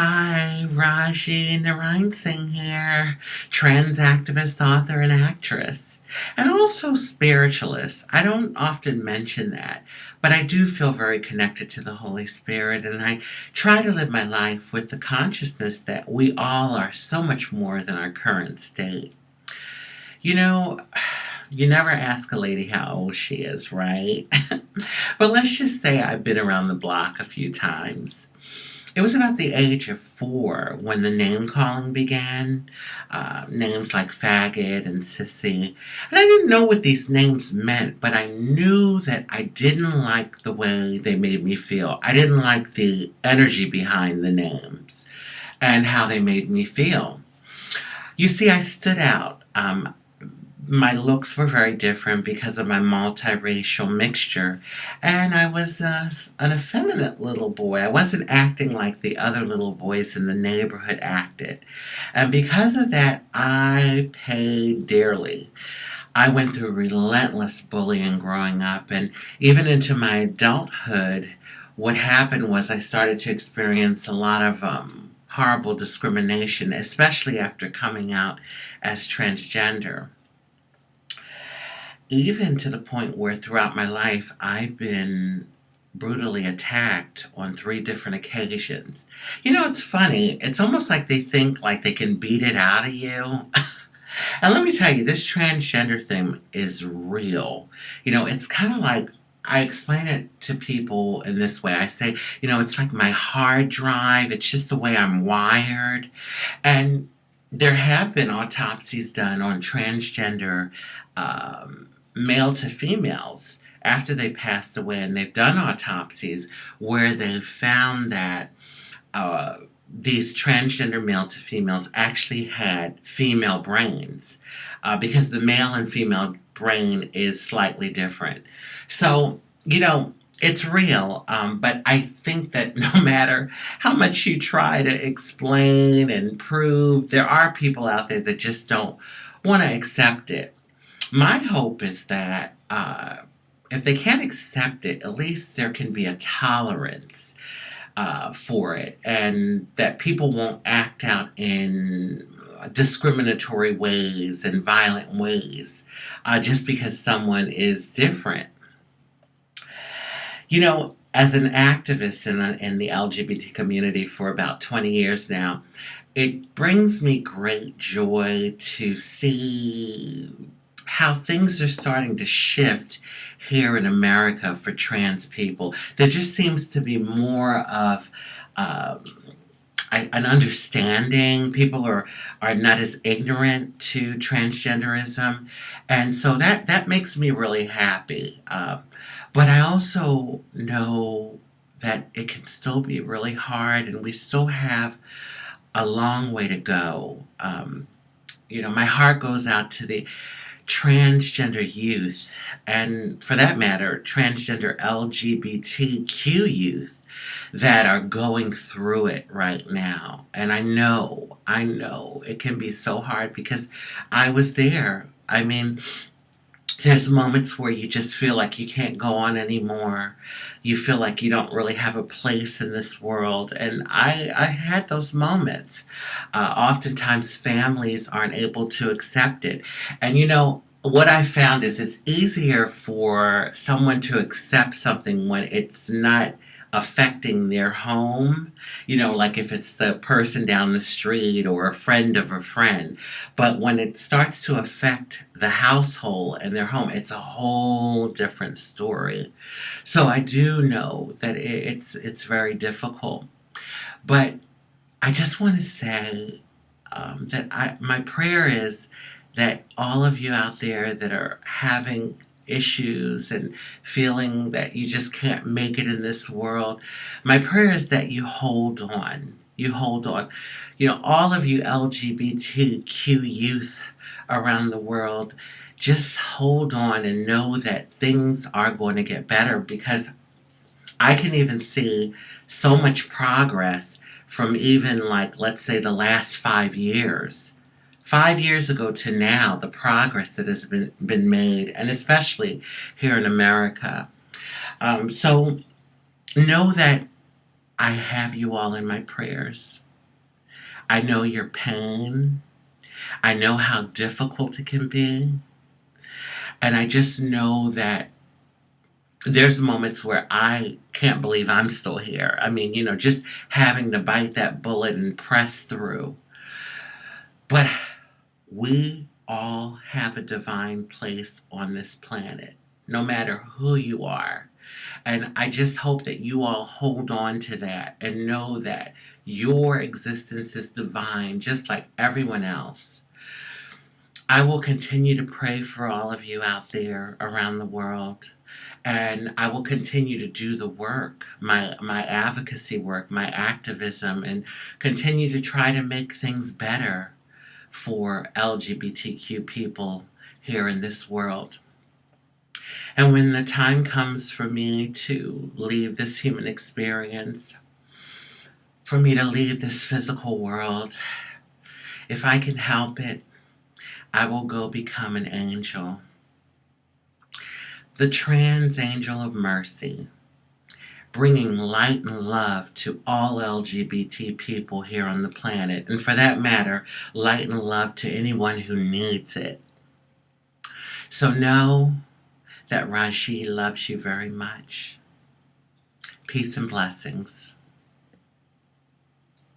Hi, Rajee Narinesingh here, trans activist, author, and actress, and also spiritualist. I don't often mention that, but I do feel very connected to the Holy Spirit, and I try to live my life with the consciousness that we all are so much more than our current state. You know, you never ask a lady how old she is, right? But let's just say I've been around the block a few times. It was about the age of 4 when the name calling began. Names like faggot and sissy. And I didn't know what these names meant, but I knew that I didn't like the way they made me feel. I didn't like the energy behind the names and how they made me feel. You see, I stood out. My looks were very different because of my multiracial mixture, and I was an effeminate little boy. I wasn't acting like the other little boys in the neighborhood acted, and because of that, I paid dearly. I went through relentless bullying growing up, and even into my adulthood, what happened was I started to experience a lot of horrible discrimination, especially after coming out as transgender, even to the point where throughout my life I've been brutally attacked on 3 different occasions. You know, it's funny. It's almost like they think like they can beat it out of you. And let me tell you, this transgender thing is real. It's kind of like I explain it to people in this way. I say, it's like my hard drive. It's just the way I'm wired. And there have been autopsies done on transgender male to females after they passed away, and they've done autopsies where they've found that these transgender male to females actually had female brains because the male and female brain is slightly different. So, it's real, but I think that no matter how much you try to explain and prove, there are people out there that just don't want to accept it. My hope is that if they can't accept it, at least there can be a tolerance for it, and that people won't act out in discriminatory ways and violent ways just because someone is different. As an activist in the LGBT community for about 20 years now, it brings me great joy to see how things are starting to shift here in America for trans people. There just seems to be more of an understanding. People are not as ignorant to transgenderism. And so that makes me really happy. But I also know that it can still be really hard, and we still have a long way to go. My heart goes out to the transgender youth, and for that matter, transgender LGBTQ youth that are going through it right now. And I know it can be so hard because I was there. I mean, there's moments where you just feel like you can't go on anymore. You feel like you don't really have a place in this world. And I had those moments. Oftentimes families aren't able to accept it. And what I found is it's easier for someone to accept something when it's not affecting their home, like if it's the person down the street or a friend of a friend. But when it starts to affect the household and their home, it's a whole different story. So I do know that it's very difficult. But I just want to say that my prayer is that all of you out there that are having issues and feeling that you just can't make it in this world, my prayer is that you hold on. You hold on. All of you LGBTQ youth around the world, just hold on and know that things are going to get better, because I can even see so much progress from even, like, let's say the last 5 years. 5 years ago to now, the progress that has been made, and especially here in America. So know that I have you all in my prayers. I know your pain. I know how difficult it can be. And I just know that there's moments where I can't believe I'm still here. I mean, just having to bite that bullet and press through. But we all have a divine place on this planet, no matter who you are. And I just hope that you all hold on to that and know that your existence is divine, just like everyone else. I will continue to pray for all of you out there around the world. And I will continue to do the work, my advocacy work, my activism, and continue to try to make things better for LGBTQ people here in this world. And when the time comes for me to leave this human experience, for me to leave this physical world, if I can help it, I will go become an angel. The trans angel of mercy, bringing light and love to all LGBT people here on the planet, and for that matter, light and love to anyone who needs it. So know that Rajee loves you very much. Peace and blessings.